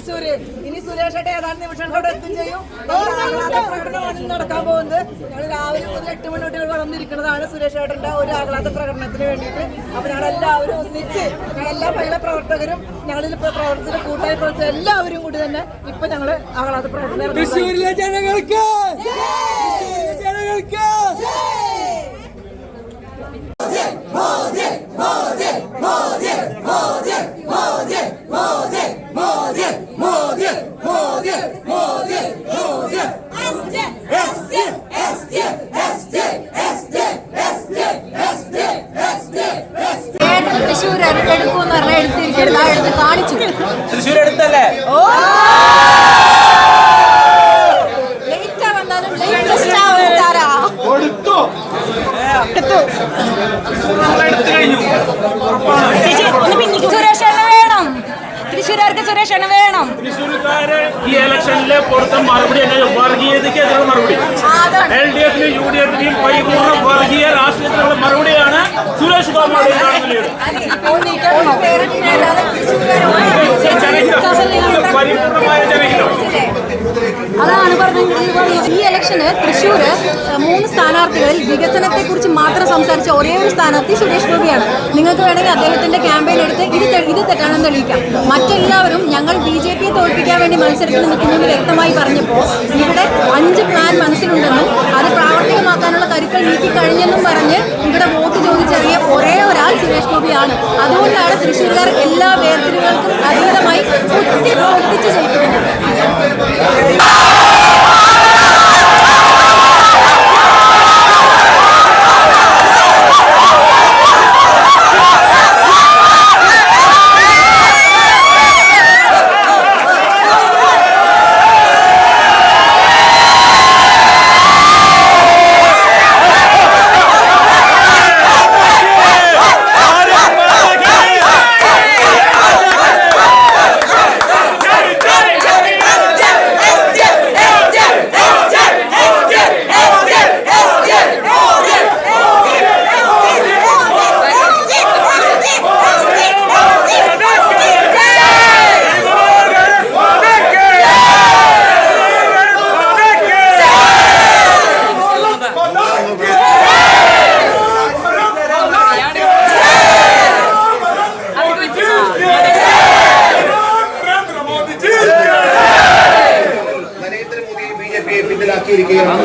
തൃശ്ശൂര്. ഇനി സുരേഷേട്ട ഏതാനും നിമിഷങ്ങളോട് എത്തും ചെയ്യും. പ്രകടനമാണ് നടക്കാൻ പോകുന്നത്. ഞങ്ങൾ രാവിലെ മുതൽ 8 മണി തൊട്ട് വന്നിരിക്കുന്നതാണ് സുരേഷേട്ടന്റെ ഒരു ആഹ്ലാദ പ്രകടനത്തിന് വേണ്ടിയിട്ട്. അപ്പൊ ഞങ്ങളെല്ലാവരും ഒന്നിച്ച് ഞങ്ങളെല്ലാ മഹിളാ പ്രവർത്തകരും ഞങ്ങളിൽ പ്രവർത്തിച്ച കൂട്ടായി പ്രവർത്തിച്ച എല്ലാവരും കൂടി തന്നെ ഇപ്പൊ ഞങ്ങള് ആഹ്ലാദ പ്രകടനം തൃശ്ശൂരിലെ ജനങ്ങൾക്ക് തൃശ്ശൂർ എടുക്കുമെന്ന് പറഞ്ഞാൽ എടുത്ത് കാണിച്ചു. തൃശ്ശൂർ എടുത്തല്ലേ? ലേറ്റാ വന്നാലും ലേറ്റസ്റ്റ് ആവുത്താരാ സുരേഷ് വേണം. തൃശ്ശൂരുകാർക്ക് സുരേഷ് വേണം. തൃശ്ശൂർക്കാര് ഈ ഇലക്ഷനിലെ പുറത്തെ മറുപടി വർഗീയതയ്ക്കെതിരെ മറുപടി, LDF-നും UDF-നും പരിപൂർണ്ണ വർഗീയ രാഷ്ട്രീയത്തിനുള്ള മറുപടിയാണ് സുരേഷ് ഗോപിയുടെ പരിപൂർണമായ ജനഹിതം. അതാണ് പറഞ്ഞത്. ഈ ഇലക്ഷന് തൃശ്ശൂര് 3 സ്ഥാനാർത്ഥികളിൽ വികസനത്തെക്കുറിച്ച് മാത്രം സംസാരിച്ച ഒരേ ഒരു സ്ഥാനാർത്ഥി സുരേഷ് ഗോപിയാണ്. നിങ്ങൾക്ക് വേണമെങ്കിൽ അദ്ദേഹത്തിന്റെ ക്യാമ്പയിൻ എടുത്ത് ഇത് തെറ്റാണെന്ന് തെളിയിക്കാം. മറ്റെല്ലാവരും ഞങ്ങൾ BJP-യെ തോൽപ്പിക്കാൻ വേണ്ടി മത്സരത്തിൽ നിൽക്കുമെന്ന് വ്യക്തമായി പറഞ്ഞപ്പോൾ ഇവിടെ 5 പ്ലാൻ മനസ്സിലുണ്ടെന്നും അത് പ്രാവർത്തികമാക്കാനുള്ള കരുക്കൾ നീക്കിക്കഴിഞ്ഞെന്നും പറഞ്ഞ് ഇവിടെ വോട്ട് ചോദിച്ചറിയ ഒരേ ഒരാൾ സുരേഷ് ഗോപിയാണ്. അതുകൊണ്ടാണ് തൃശ്ശൂർക്കാർ എല്ലാ വേർതിരിവുകൾക്കും അതീതമായി ഒത്തിച്ച് ചെയ്യിപ്പിക്കുന്നത്. നരേന്ദ്രമോദിയെ BJP പിന്നിലാക്കിയിരിക്കുകയാണ്.